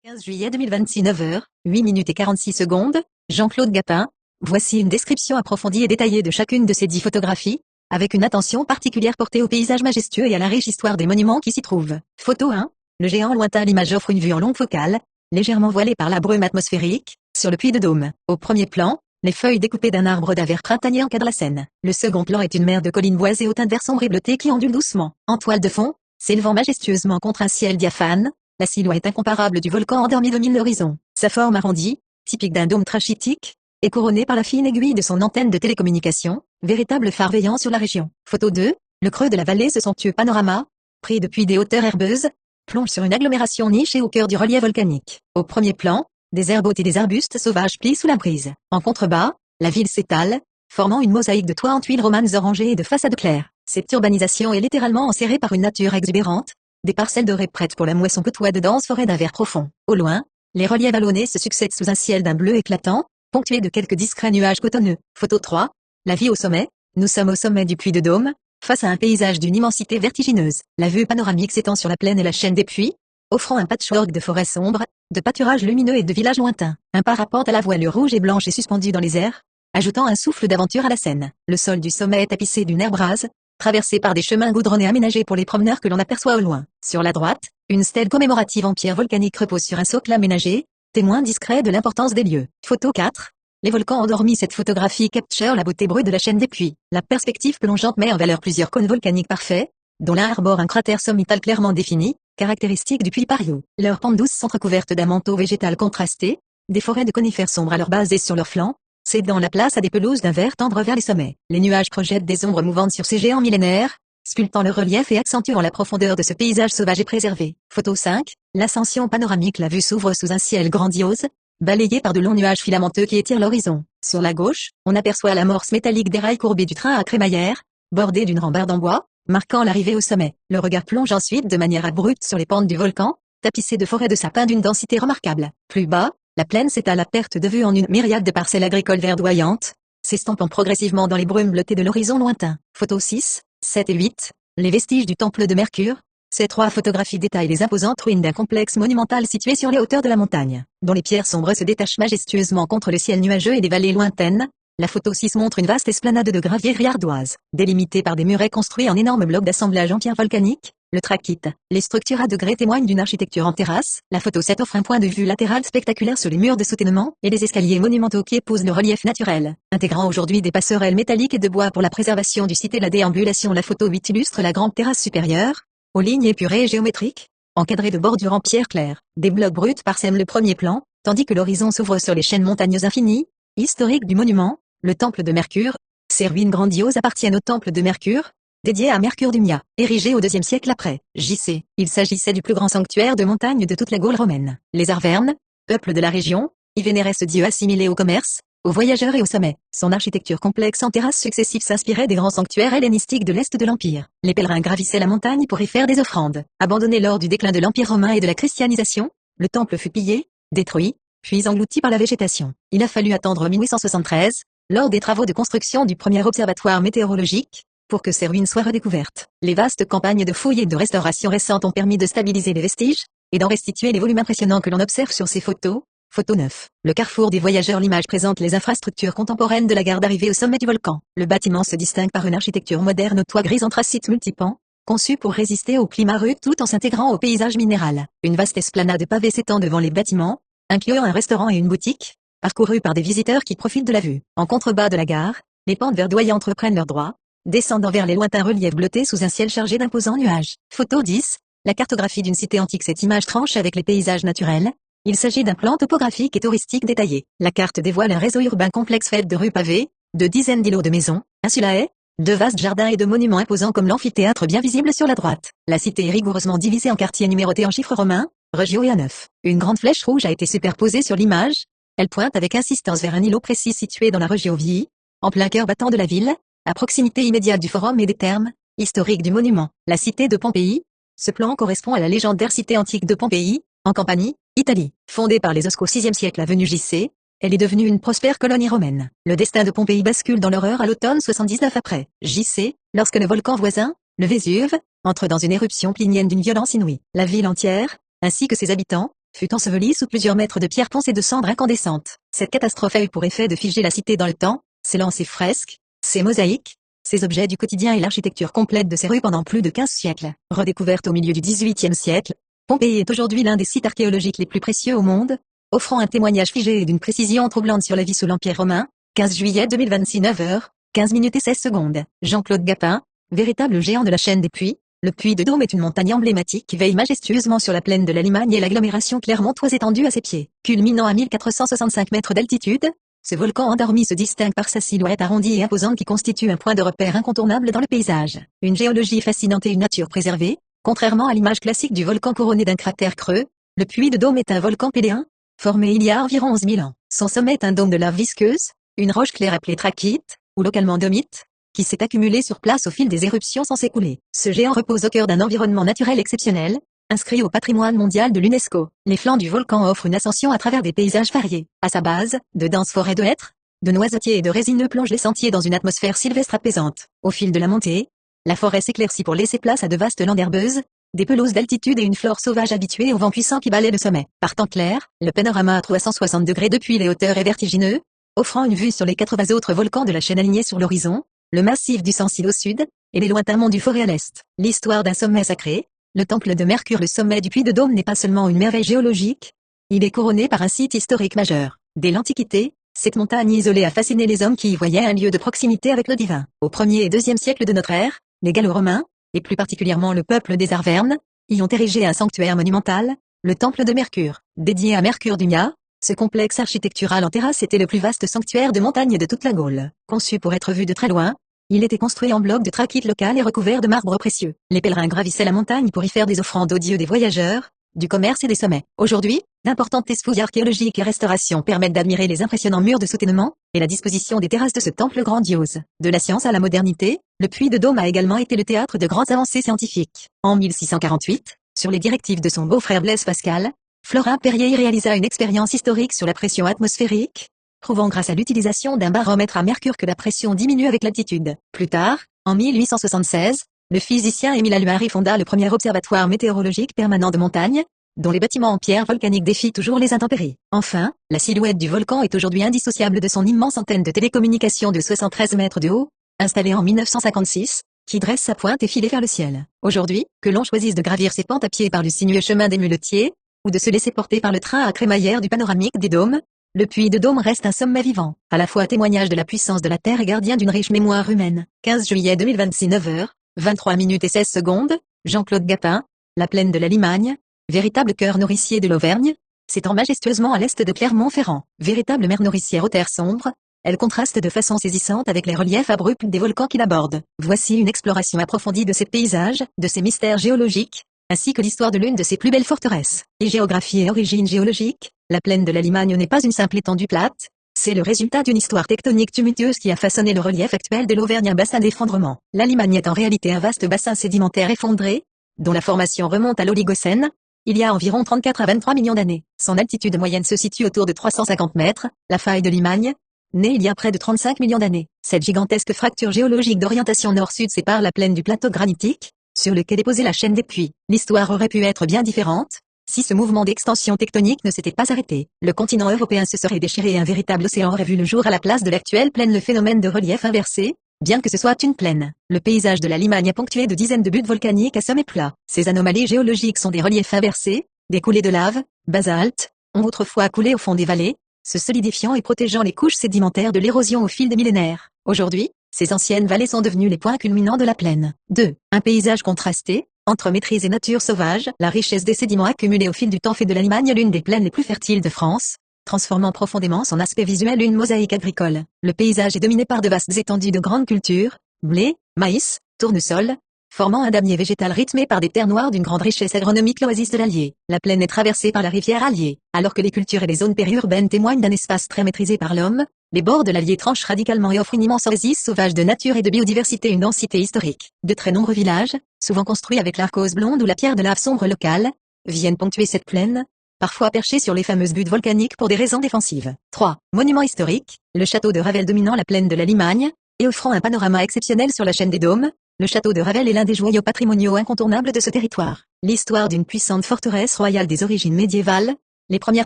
15 juillet 2026 9h, 8 minutes et 46 secondes, Jean-Claude Gapin. Voici une description approfondie et détaillée de chacune de ces 10 photographies, avec une attention particulière portée au paysage majestueux et à la riche histoire des monuments qui s'y trouvent. Photo 1. Le géant lointain. L'image offre une vue en longue focale, légèrement voilée par la brume atmosphérique, sur le Puy de Dôme. Au premier plan, les feuilles découpées d'un arbre d'un vert printanier encadrent la scène. Le second plan est une mer de collines boisées au teint vert sombre et bleuté qui ondule doucement. En toile de fond, s'élevant majestueusement contre un ciel diaphane, la silhouette incomparable du volcan endormi domine l'horizon. Sa forme arrondie, typique d'un dôme trachytique, est couronnée par la fine aiguille de son antenne de télécommunication, véritable phare veillant sur la région. Photo 2. Le creux de la vallée. Ce somptueux panorama, pris depuis des hauteurs herbeuses, plonge sur une agglomération nichée au cœur du relief volcanique. Au premier plan, des herbes hautes et des arbustes sauvages plient sous la brise. En contrebas, la ville s'étale, formant une mosaïque de toits en tuiles romanes orangées et de façades claires. Cette urbanisation est littéralement enserrée par une nature exubérante. Des parcelles dorées prêtes pour la moisson côtoient de denses forêts d'un vert profond. Au loin, les reliefs vallonnés se succèdent sous un ciel d'un bleu éclatant, ponctué de quelques discrets nuages cotonneux. Photo 3. La vie au sommet. Nous sommes au sommet du Puy de Dôme, face à un paysage d'une immensité vertigineuse. La vue panoramique s'étend sur la plaine et la chaîne des puits, offrant un patchwork de forêts sombres, de pâturages lumineux et de villages lointains. Un parapente à la voilure rouge et blanche est suspendu dans les airs, ajoutant un souffle d'aventure à la scène. Le sol du sommet est tapissé d'une herbe rase, traversé par des chemins goudronnés aménagés pour les promeneurs que l'on aperçoit au loin. Sur la droite, une stèle commémorative en pierre volcanique repose sur un socle aménagé, témoin discret de l'importance des lieux. Photo 4. Les volcans endormis. Cette photographie capture la beauté brute de la chaîne des puits. La perspective plongeante met en valeur plusieurs cônes volcaniques parfaits, dont l'un arbore un cratère sommital clairement défini, caractéristique du puits Pariou. Leurs pentes douces sont recouvertes d'un manteau végétal contrasté, des forêts de conifères sombres à leur base et sur leurs flancs, cédant la place à des pelouses d'un vert tendre vers les sommets. Les nuages projettent des ombres mouvantes sur ces géants millénaires, sculptant le relief et accentuant la profondeur de ce paysage sauvage et préservé. Photo 5. L'ascension panoramique. La vue s'ouvre sous un ciel grandiose, balayé par de longs nuages filamenteux qui étirent l'horizon. Sur la gauche, on aperçoit l'amorce métallique des rails courbés du train à crémaillère, bordée d'une rambarde en bois, marquant l'arrivée au sommet. Le regard plonge ensuite de manière abrupte sur les pentes du volcan, tapissées de forêts de sapins d'une densité remarquable. Plus bas, la plaine s'étale à perte de vue en une myriade de parcelles agricoles verdoyantes, s'estampant progressivement dans les brumes bleutées de l'horizon lointain. Photo 6, 7 et 8. Les vestiges du temple de Mercure. Ces 3 photographies détaillent les imposantes ruines d'un complexe monumental situé sur les hauteurs de la montagne, dont les pierres sombres se détachent majestueusement contre le ciel nuageux et des vallées lointaines. La photo 6 montre une vaste esplanade de gravier ardoise, délimitée par des murets construits en énormes blocs d'assemblage en pierre volcanique. Le trachyte. Les structures à degrés témoignent d'une architecture en terrasse. La photo 7 offre un point de vue latéral spectaculaire sur les murs de soutènement et les escaliers monumentaux qui épousent le relief naturel, intégrant aujourd'hui des passerelles métalliques et de bois pour la préservation du site et la déambulation. La photo 8 illustre la grande terrasse supérieure, aux lignes épurées et géométriques, encadrée de bordures en pierre claire. Des blocs bruts parsèment le premier plan, tandis que l'horizon s'ouvre sur les chaînes montagneuses infinies, historiques du monument. Le temple de Mercure. Ces ruines grandioses appartiennent au temple de Mercure, dédié à Mercure d'Umia, érigé au IIe siècle après J.C. Il s'agissait du plus grand sanctuaire de montagne de toute la Gaule romaine. Les Arvernes, peuple de la région, y vénéraient ce dieu assimilé au commerce, aux voyageurs et au sommet. Son architecture complexe en terrasses successives s'inspirait des grands sanctuaires hellénistiques de l'Est de l'Empire. Les pèlerins gravissaient la montagne pour y faire des offrandes. Abandonné lors du déclin de l'Empire romain et de la christianisation, le temple fut pillé, détruit, puis englouti par la végétation. Il a fallu attendre 1873, lors des travaux de construction du premier observatoire météorologique, pour que ces ruines soient redécouvertes. Les vastes campagnes de fouilles et de restauration récentes ont permis de stabiliser les vestiges, et d'en restituer les volumes impressionnants que l'on observe sur ces photos. Photo 9. Le carrefour des voyageurs. L'image présente les infrastructures contemporaines de la gare d'arrivée au sommet du volcan. Le bâtiment se distingue par une architecture moderne au toit gris anthracite multipans, conçu pour résister au climat rude tout en s'intégrant au paysage minéral. Une vaste esplanade pavée s'étend devant les bâtiments, incluant un restaurant et une boutique, parcourue par des visiteurs qui profitent de la vue. En contrebas de la gare, les pentes verdoyantes reprennent leur droit, descendant vers les lointains reliefs bleutés sous un ciel chargé d'imposants nuages. Photo 10. La cartographie d'une cité antique. Cette image tranche avec les paysages naturels. Il s'agit d'un plan topographique et touristique détaillé. La carte dévoile un réseau urbain complexe fait de rues pavées, de dizaines d'îlots de maisons, insulae, de vastes jardins et de monuments imposants comme l'amphithéâtre bien visible sur la droite. La cité est rigoureusement divisée en quartiers numérotés en chiffres romains, Regio et A9. Une grande flèche rouge a été superposée sur l'image. Elle pointe avec insistance vers un îlot précis situé dans la Regio Vie, en plein cœur battant de la ville, à proximité immédiate du forum et des thermes historiques du monument. La cité de Pompéi. Ce plan correspond à la légendaire cité antique de Pompéi, en Campanie, Italie. Fondée par les Osques au VIe siècle avenue J.C., elle est devenue une prospère colonie romaine. Le destin de Pompéi bascule dans l'horreur à l'automne 79 après J.C., lorsque le volcan voisin, le Vésuve, entre dans une éruption plinienne d'une violence inouïe. La ville entière, ainsi que ses habitants, fut ensevelie sous plusieurs mètres de pierres ponces et de cendres incandescentes. Cette catastrophe a eu pour effet de figer la cité dans le temps, scellant ses fresques, ses mosaïques, ses objets du quotidien et l'architecture complète de ses rues pendant plus de 15 siècles. Redécouverte au milieu du XVIIIe siècle, Pompéi est aujourd'hui l'un des sites archéologiques les plus précieux au monde, offrant un témoignage figé et d'une précision troublante sur la vie sous l'Empire romain. 15 juillet 2026 9h, 15 minutes et 16 secondes. Jean-Claude Gapin, véritable géant de la chaîne des puits. Le Puy de Dôme est une montagne emblématique qui veille majestueusement sur la plaine de la Limagne et l'agglomération clermontoise étendue à ses pieds. Culminant à 1465 mètres d'altitude, ce volcan endormi se distingue par sa silhouette arrondie et imposante qui constitue un point de repère incontournable dans le paysage. Une géologie fascinante et une nature préservée. Contrairement à l'image classique du volcan couronné d'un cratère creux, le Puy de Dôme est un volcan péléen, formé il y a environ 11 000 ans. Son sommet est un dôme de lave visqueuse, une roche claire appelée trachyte, ou localement domite, qui s'est accumulée sur place au fil des éruptions sans s'écouler. Ce géant repose au cœur d'un environnement naturel exceptionnel, inscrit au patrimoine mondial de l'UNESCO. Les flancs du volcan offrent une ascension à travers des paysages variés. À sa base, de denses forêts de hêtres, de noisetiers et de résineux plongent les sentiers dans une atmosphère sylvestre apaisante. Au fil de la montée, la forêt s'éclaircit pour laisser place à de vastes landes herbeuses, des pelouses d'altitude et une flore sauvage habituée au vent puissant qui balaie le sommet. Par temps clair, le panorama à 360 degrés depuis les hauteurs est vertigineux, offrant une vue sur les 80 autres volcans de la chaîne alignés sur l'horizon, le massif du Sansil au sud, et les lointains monts du Forêt à l'est. L'histoire d'un sommet sacré, le temple de Mercure. Le sommet du Puy de Dôme n'est pas seulement une merveille géologique, il est couronné par un site historique majeur. Dès l'Antiquité, cette montagne isolée a fasciné les hommes qui y voyaient un lieu de proximité avec le divin. Au 1er et 2e siècle de notre ère, les Gallo-Romains, et plus particulièrement le peuple des Arvernes, y ont érigé un sanctuaire monumental, le temple de Mercure. Dédié à Mercure d'Unia, ce complexe architectural en terrasse était le plus vaste sanctuaire de montagne de toute la Gaule. Conçu pour être vu de très loin, il était construit en blocs de trachyte local et recouvert de marbre précieux. Les pèlerins gravissaient la montagne pour y faire des offrandes aux dieux des voyageurs, du commerce et des sommets. Aujourd'hui, d'importantes fouilles archéologiques et restaurations permettent d'admirer les impressionnants murs de soutènement et la disposition des terrasses de ce temple grandiose. De la science à la modernité, le Puy de Dôme a également été le théâtre de grandes avancées scientifiques. En 1648, sur les directives de son beau-frère Blaise Pascal, Florin Perrier réalisa une expérience historique sur la pression atmosphérique, prouvant grâce à l'utilisation d'un baromètre à mercure que la pression diminue avec l'altitude. Plus tard, en 1876, le physicien Émile Alluary fonda le premier observatoire météorologique permanent de montagne, dont les bâtiments en pierre volcanique défient toujours les intempéries. Enfin, la silhouette du volcan est aujourd'hui indissociable de son immense antenne de télécommunication de 73 mètres de haut, installée en 1956, qui dresse sa pointe effilée vers le ciel. Aujourd'hui, que l'on choisisse de gravir ses pentes à pied par le sinueux chemin des muletiers, ou de se laisser porter par le train à crémaillère du panoramique des dômes, le Puy de Dôme reste un sommet vivant, à la fois témoignage de la puissance de la Terre et gardien d'une riche mémoire humaine. 15 juillet 2026 9h, 23 minutes et 16 secondes, Jean-Claude Gapin, la plaine de la Limagne, véritable cœur nourricier de l'Auvergne, s'étend majestueusement à l'est de Clermont-Ferrand. Véritable mer nourricière aux terres sombres, elle contraste de façon saisissante avec les reliefs abrupts des volcans qui l'abordent. Voici une exploration approfondie de ces paysages, de ces mystères géologiques, ainsi que l'histoire de l'une de ses plus belles forteresses. Et géographie et origine géologique, la plaine de la Limagne n'est pas une simple étendue plate, c'est le résultat d'une histoire tectonique tumultueuse qui a façonné le relief actuel de l'Auvergne, un bassin d'effondrement. La Limagne est en réalité un vaste bassin sédimentaire effondré, dont la formation remonte à l'Oligocène, il y a environ 34 à 23 millions d'années. Son altitude moyenne se situe autour de 350 mètres, la faille de Limagne, née il y a près de 35 millions d'années. Cette gigantesque fracture géologique d'orientation nord-sud sépare la plaine du plateau granitique, sur lequel est posée la chaîne des puits. L'histoire aurait pu être bien différente, si ce mouvement d'extension tectonique ne s'était pas arrêté. Le continent européen se serait déchiré et un véritable océan aurait vu le jour à la place de l'actuelle plaine. Le phénomène de relief inversé, bien que ce soit une plaine. Le paysage de la Limagne est ponctué de dizaines de buttes volcaniques à sommet plat. Ces anomalies géologiques sont des reliefs inversés, des coulées de lave, basalte, ont autrefois coulé au fond des vallées, se solidifiant et protégeant les couches sédimentaires de l'érosion au fil des millénaires. Aujourd'hui, ces anciennes vallées sont devenues les points culminants de la plaine. 2. Un paysage contrasté, entre maîtrise et nature sauvage. La richesse des sédiments accumulés au fil du temps fait de la Limagne l'une des plaines les plus fertiles de France, transformant profondément son aspect visuel une mosaïque agricole. Le paysage est dominé par de vastes étendues de grandes cultures, blé, maïs, tournesol, formant un damier végétal rythmé par des terres noires d'une grande richesse agronomique. L'oasis de l'Allier. La plaine est traversée par la rivière Allier. Alors que les cultures et les zones périurbaines témoignent d'un espace très maîtrisé par l'homme, les bords de l'Allier tranchent radicalement et offrent une immense oasis sauvage de nature et de biodiversité, une densité historique. De très nombreux villages, souvent construits avec l'arcose blonde ou la pierre de lave sombre locale, viennent ponctuer cette plaine, parfois perchés sur les fameuses buttes volcaniques pour des raisons défensives. 3. Monument historique, le château de Ravel dominant la plaine de la Limagne, et offrant un panorama exceptionnel sur la chaîne des Dômes, Le château de Ravel est l'un des joyaux patrimoniaux incontournables de ce territoire. L'histoire d'une puissante forteresse royale des origines médiévales. Les premières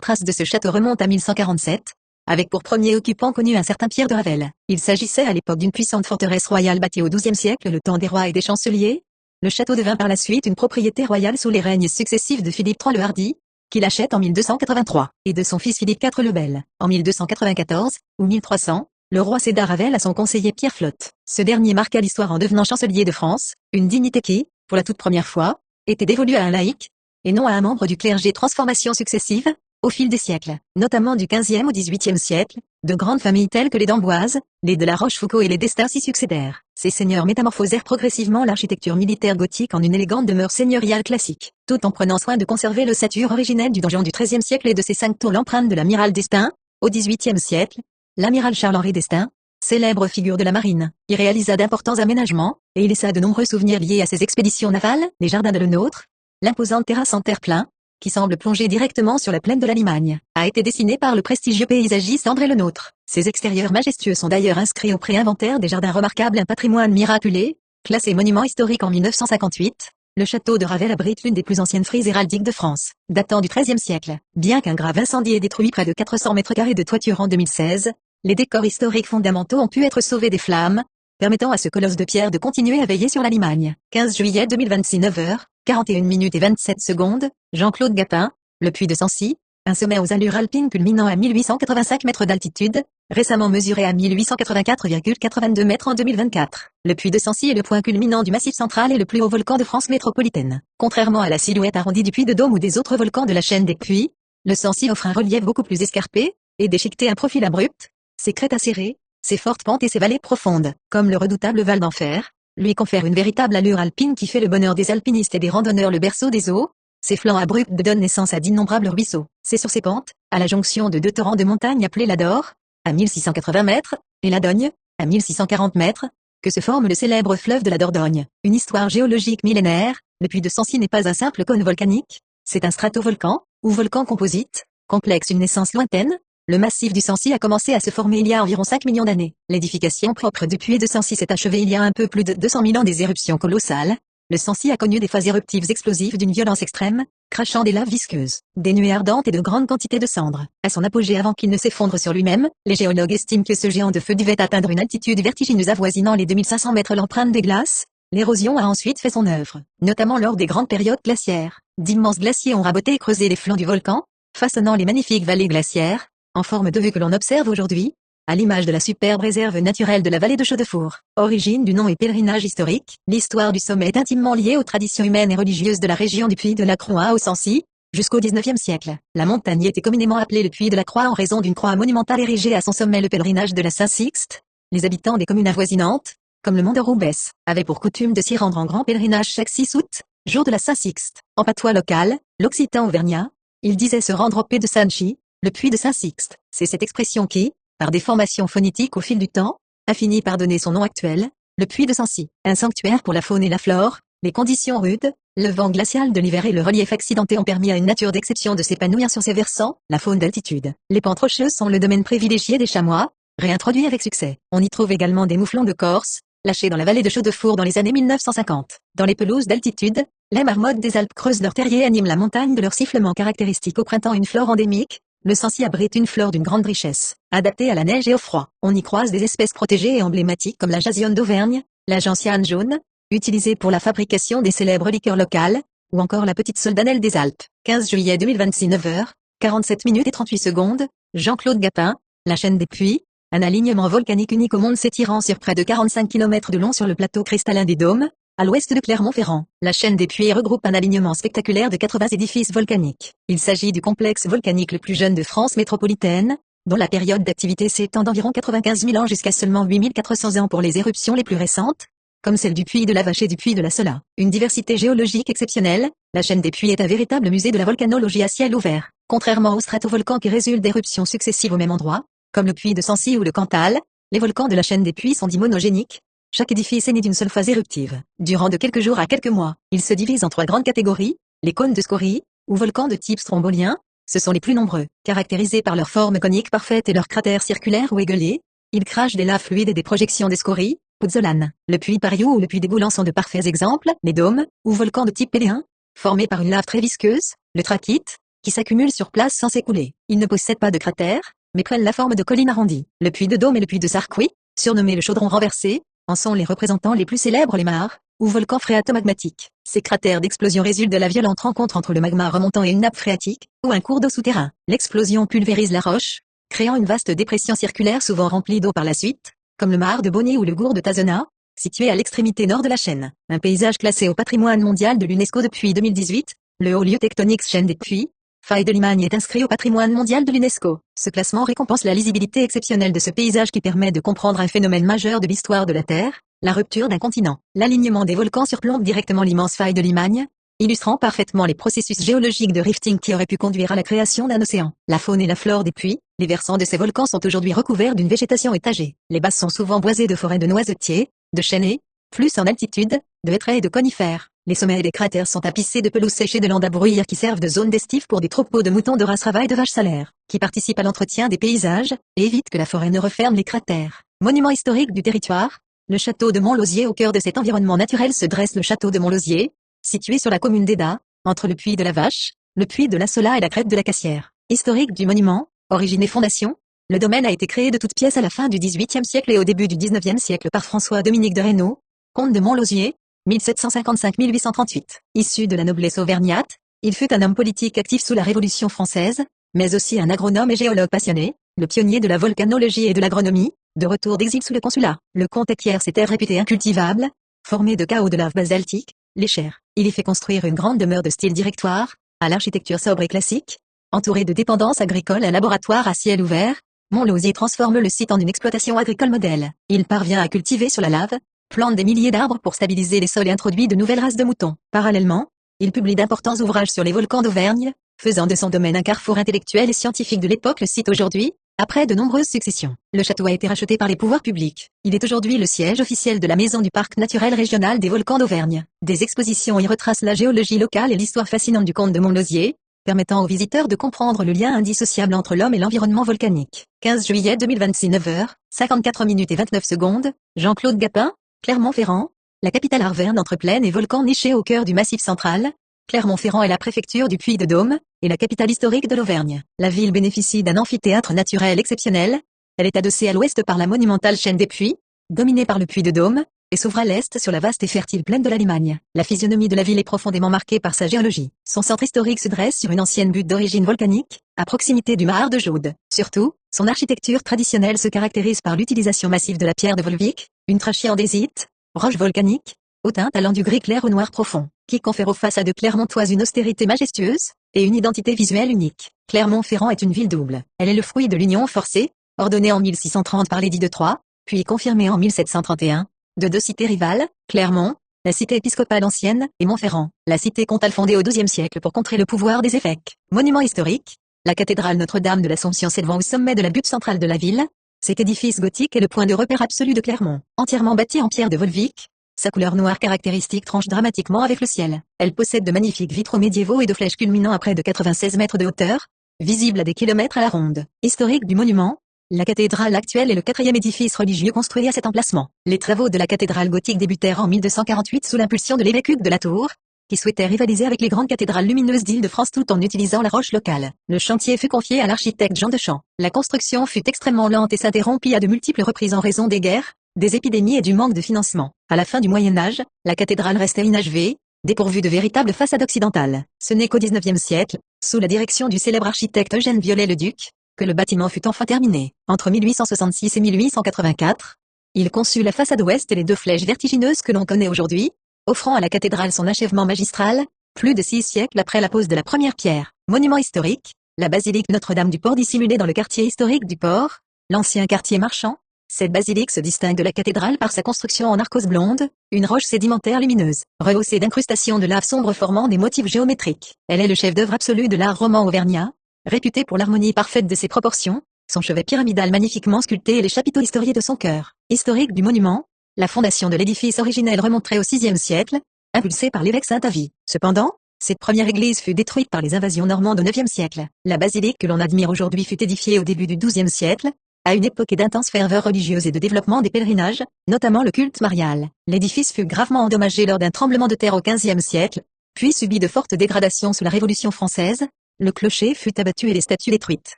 traces de ce château remontent à 1147, avec pour premier occupant connu un certain Pierre de Ravel. Il s'agissait à l'époque d'une puissante forteresse royale bâtie au XIIe siècle, le temps des rois et des chanceliers. Le château devint par la suite une propriété royale sous les règnes successifs de Philippe III le Hardi, qui l'achète en 1283, et de son fils Philippe IV le Bel, en 1294, ou 1300, le roi céda Ravel à son conseiller Pierre Flotte. Ce dernier marqua l'histoire en devenant chancelier de France, une dignité qui, pour la toute première fois, était dévolue à un laïc, et non à un membre du clergé. Transformations successives, au fil des siècles, notamment du XVe au XVIIIe siècle, de grandes familles telles que les d'Amboise, les de la Rochefoucauld et les d'Estaing s'y succédèrent. Ces seigneurs métamorphosèrent progressivement l'architecture militaire gothique en une élégante demeure seigneuriale classique, tout en prenant soin de conserver l'ossature originelle du donjon du XIIIe siècle et de ses 5 tours. L'empreinte de l'amiral d'Estaing, au XVIIIe siècle, l'amiral Charles-Henri d'Estaing, célèbre figure de la marine, y réalisa d'importants aménagements, et y laissa de nombreux souvenirs liés à ses expéditions navales. Les jardins de Lenôtre, l'imposante terrasse en terre-plein, qui semble plonger directement sur la plaine de la Limagne, a été dessinée par le prestigieux paysagiste André Lenôtre. Ces extérieurs majestueux sont d'ailleurs inscrits au pré-inventaire des jardins remarquables, un patrimoine miraculé, classé monument historique en 1958. Le château de Ravel abrite l'une des plus anciennes frises héraldiques de France, datant du XIIIe siècle. Bien qu'un grave incendie ait détruit près de 400 mètres carrés de toiture en 2016, les décors historiques fondamentaux ont pu être sauvés des flammes, permettant à ce colosse de pierre de continuer à veiller sur la Limagne. 15 juillet 2026, 9h, 41 minutes et 27 secondes, Jean-Claude Gapin, le Puy de Sancy, un sommet aux allures alpines culminant à 1885 mètres d'altitude, récemment mesuré à 1884,82 mètres en 2024. Le Puy de Sancy est le point culminant du Massif central et le plus haut volcan de France métropolitaine. Contrairement à la silhouette arrondie du Puy de Dôme ou des autres volcans de la chaîne des Puys, le Sancy offre un relief beaucoup plus escarpé, et déchiqueté, un profil abrupt, ses crêtes acérées, ses fortes pentes et ses vallées profondes, comme le redoutable Val d'Enfer, lui confèrent une véritable allure alpine qui fait le bonheur des alpinistes et des randonneurs. Le berceau des eaux, ses flancs abrupts donnent naissance à d'innombrables ruisseaux. C'est sur ces pentes, à la jonction de 2 torrents de montagne appelés l'Adore, à 1680 mètres, et la Dogne, à 1640 mètres, que se forme le célèbre fleuve de la Dordogne. Une histoire géologique millénaire, le Puy de Sancy n'est pas un simple cône volcanique, c'est un stratovolcan, ou volcan composite, complexe, une naissance lointaine. Le massif du Sancy a commencé à se former il y a environ 5 millions d'années. L'édification propre du Puy de Sancy s'est achevée il y a un peu plus de 200 000 ans. Des éruptions colossales. Le Sancy a connu des phases éruptives explosives d'une violence extrême, crachant des laves visqueuses, des nuées ardentes et de grandes quantités de cendres. À son apogée, avant qu'il ne s'effondre sur lui-même, les géologues estiment que ce géant de feu devait atteindre une altitude vertigineuse avoisinant les 2500 mètres. L'empreinte des glaces. L'érosion a ensuite fait son œuvre, notamment lors des grandes périodes glaciaires. D'immenses glaciers ont raboté et creusé les flancs du volcan, façonnant les magnifiques vallées glaciaires, en forme de vue que l'on observe aujourd'hui, à l'image de la superbe réserve naturelle de la vallée de Chaudefour. Origine du nom et pèlerinage historique. L'histoire du sommet est intimement liée aux traditions humaines et religieuses de la région du Puy de la Croix au Sancy. Jusqu'au XIXe siècle, la montagne était communément appelée le Puy de la Croix en raison d'une croix monumentale érigée à son sommet. Le pèlerinage de la Saint-Sixte. Les habitants des communes avoisinantes, comme le Mont de Roubès, avaient pour coutume de s'y rendre en grand pèlerinage chaque 6 août, jour de la Saint-Sixte. En patois local, l'occitan auvergnat, il disait se rendre au Puy de Sancy, le Puy de Saint-Sixte. C'est cette expression qui, par des formations phonétiques au fil du temps, a fini par donner son nom actuel, le Puy de Sancy. Un sanctuaire pour la faune et la flore, les conditions rudes, le vent glacial de l'hiver et le relief accidenté ont permis à une nature d'exception de s'épanouir sur ces versants. La faune d'altitude. Les pentes rocheuses sont le domaine privilégié des chamois, réintroduits avec succès. On y trouve également des mouflons de Corse, lâchés dans la vallée de Chaudefour dans les années 1950. Dans les pelouses d'altitude, les marmottes des Alpes creusent leurs terriers et animent la montagne de leur sifflement caractéristique. Au printemps, une flore endémique. Le Sancy abrite une flore d'une grande richesse, adaptée à la neige et au froid. On y croise des espèces protégées et emblématiques comme la jasionne d'Auvergne, la gentiane jaune, utilisée pour la fabrication des célèbres liqueurs locales, ou encore la petite soldanelle des Alpes. 15 juillet 2026, 9h, 47 minutes et 38 secondes, Jean-Claude Gapin, la chaîne des Puys, un alignement volcanique unique au monde s'étirant sur près de 45 km de long sur le plateau cristallin des Dômes, à l'ouest de Clermont-Ferrand. La chaîne des Puys regroupe un alignement spectaculaire de 80 édifices volcaniques. Il s'agit du complexe volcanique le plus jeune de France métropolitaine, dont la période d'activité s'étend d'environ 95 000 ans jusqu'à seulement 8 400 ans pour les éruptions les plus récentes, comme celle du Puy de la Vache et du Puy de la Sola. Une diversité géologique exceptionnelle, la chaîne des Puys est un véritable musée de la volcanologie à ciel ouvert. Contrairement aux stratovolcans qui résultent d'éruptions successives au même endroit, comme le Puy de Sancy ou le Cantal, les volcans de la chaîne des Puys sont dits monogéniques. Chaque édifice est né d'une seule phase éruptive. Durant de quelques jours à quelques mois, il se divise en 3 grandes catégories. Les cônes de scorie, ou volcans de type strombolien, ce sont les plus nombreux. Caractérisés par leur forme conique parfaite et leurs cratères circulaires ou égueulés, ils crachent des laves fluides et des projections des scories, Pozzolan. Le puits Pariou ou le puits des Boulans sont de parfaits exemples. Les dômes, ou volcans de type péléen, formés par une lave très visqueuse, le trachyte, qui s'accumule sur place sans s'écouler. Ils ne possèdent pas de cratères, mais prennent la forme de collines arrondies. Le puits de Dôme et le puits de Sarcouy, surnommé le chaudron renversé, en sont les représentants les plus célèbres. Les mares, ou volcans phréatomagmatiques. Ces cratères d'explosion résultent de la violente rencontre entre le magma remontant et une nappe phréatique, ou un cours d'eau souterrain. L'explosion pulvérise la roche, créant une vaste dépression circulaire souvent remplie d'eau par la suite, comme le Mar de Bonny ou le Gour de Tazena, situé à l'extrémité nord de la chaîne. Un paysage classé au patrimoine mondial de l'UNESCO depuis 2018, le haut lieu tectonique chaîne des puits, faille de Limagne est inscrit au patrimoine mondial de l'UNESCO. Ce classement récompense la lisibilité exceptionnelle de ce paysage qui permet de comprendre un phénomène majeur de l'histoire de la Terre, la rupture d'un continent. L'alignement des volcans surplombe directement l'immense faille de Limagne, illustrant parfaitement les processus géologiques de rifting qui auraient pu conduire à la création d'un océan. La faune et la flore des puits, les versants de ces volcans sont aujourd'hui recouverts d'une végétation étagée. Les basses sont souvent boisées de forêts de noisetiers, de chênaies, plus en altitude, de hêtraies et de conifères. Les sommets des cratères sont tapissés de pelouses séchées de landes à bruyères qui servent de zone d'estive pour des troupeaux de moutons de race Ravaille de vaches salaires, qui participent à l'entretien des paysages, et évitent que la forêt ne referme les cratères. Monument historique du territoire, le château de Montlosier. Au cœur de cet environnement naturel se dresse le château de Montlosier, situé sur la commune d'Eda, entre le puits de la Vache, le puits de la Sola et la crête de la Cassière. Historique du monument, origine et fondation, le domaine a été créé de toutes pièces à la fin du XVIIIe siècle et au début du XIXe siècle par François-Dominique de Reynaud, comte de Montlosier, 1755-1838. Issu de la noblesse auvergnate, il fut un homme politique actif sous la Révolution française, mais aussi un agronome et géologue passionné, le pionnier de la volcanologie et de l'agronomie, de retour d'exil sous le consulat. Le comte acquiert ces terres réputées incultivables, formées de chaos de lave basaltique, les chers. Il y fait construire une grande demeure de style directoire, à l'architecture sobre et classique, entourée de dépendances agricoles, un laboratoire à ciel ouvert. Montlosier transforme le site en une exploitation agricole modèle. Il parvient à cultiver sur la lave, plante des milliers d'arbres pour stabiliser les sols et introduit de nouvelles races de moutons. Parallèlement, il publie d'importants ouvrages sur les volcans d'Auvergne, faisant de son domaine un carrefour intellectuel et scientifique de l'époque. Le site aujourd'hui, après de nombreuses successions. Le château a été racheté par les pouvoirs publics. Il est aujourd'hui le siège officiel de la maison du Parc naturel régional des volcans d'Auvergne. Des expositions y retracent la géologie locale et l'histoire fascinante du comte de Montlosier, permettant aux visiteurs de comprendre le lien indissociable entre l'homme et l'environnement volcanique. 15 juillet 2026 9h, 54 minutes et 29 secondes, Jean-Claude Gapin, Clermont-Ferrand, la capitale arverne entre plaine et volcans nichés au cœur du Massif central. Clermont-Ferrand est la préfecture du Puy-de-Dôme, et la capitale historique de l'Auvergne. La ville bénéficie d'un amphithéâtre naturel exceptionnel. Elle est adossée à l'ouest par la monumentale chaîne des Puys, dominée par le Puy-de-Dôme, et s'ouvre à l'est sur la vaste et fertile plaine de la Limagne. La physionomie de la ville est profondément marquée par sa géologie. Son centre historique se dresse sur une ancienne butte d'origine volcanique, à proximité du Mar de Jaude. Surtout, son architecture traditionnelle se caractérise par l'utilisation massive de la pierre de Volvic, une trachyandésite, roche volcanique, au teint allant du gris clair au noir profond, qui confère aux façades clermontoises une austérité majestueuse, et une identité visuelle unique. Clermont-Ferrand est une ville double. Elle est le fruit de l'union forcée, ordonnée en 1630 par l'édit de Troyes, puis confirmée en 1731, de deux cités rivales, Clermont, la cité épiscopale ancienne, et Montferrand, la cité comtale fondée au XIIe siècle pour contrer le pouvoir des évêques. Monument historique, la cathédrale Notre-Dame de l'Assomption s'élevant au sommet de la butte centrale de la ville, cet édifice gothique est le point de repère absolu de Clermont. Entièrement bâti en pierre de Volvic, sa couleur noire caractéristique tranche dramatiquement avec le ciel. Elle possède de magnifiques vitraux médiévaux et de flèches culminant à près de 96 mètres de hauteur, visibles à des kilomètres à la ronde. Historique du monument, la cathédrale actuelle est le quatrième édifice religieux construit à cet emplacement. Les travaux de la cathédrale gothique débutèrent en 1248 sous l'impulsion de l'évêque Hugues de la Tour, qui souhaitait rivaliser avec les grandes cathédrales lumineuses d'Île-de-France tout en utilisant la roche locale. Le chantier fut confié à l'architecte Jean Dechamps. La construction fut extrêmement lente et s'interrompit à de multiples reprises en raison des guerres, des épidémies et du manque de financement. À la fin du Moyen-Âge, la cathédrale restait inachevée, dépourvue de véritable façade occidentale. Ce n'est qu'au XIXe siècle, sous la direction du célèbre architecte Eugène Viollet-le-Duc, que le bâtiment fut enfin terminé. Entre 1866 et 1884, il conçut la façade ouest et les deux flèches vertigineuses que l'on connaît aujourd'hui, offrant à la cathédrale son achèvement magistral, plus de 6 siècles après la pose de la première pierre. Monument historique, la basilique Notre-Dame du Port dissimulée dans le quartier historique du Port, l'ancien quartier marchand. Cette basilique se distingue de la cathédrale par sa construction en arkose blonde, une roche sédimentaire lumineuse, rehaussée d'incrustations de lave sombre formant des motifs géométriques. Elle est le chef-d'œuvre absolu de l'art roman auvergnat, réputé pour l'harmonie parfaite de ses proportions, son chevet pyramidal magnifiquement sculpté et les chapiteaux historiés de son chœur. Historique du monument, la fondation de l'édifice originel remonterait au VIe siècle, impulsée par l'évêque Saint-Avit. Cependant, cette première église fut détruite par les invasions normandes au IXe siècle. La basilique que l'on admire aujourd'hui fut édifiée au début du XIIe siècle, À une époque d'intense ferveur religieuse et de développement des pèlerinages, notamment le culte marial, l'édifice fut gravement endommagé lors d'un tremblement de terre au XVe siècle, puis subit de fortes dégradations sous la Révolution française. Le clocher fut abattu et les statues détruites.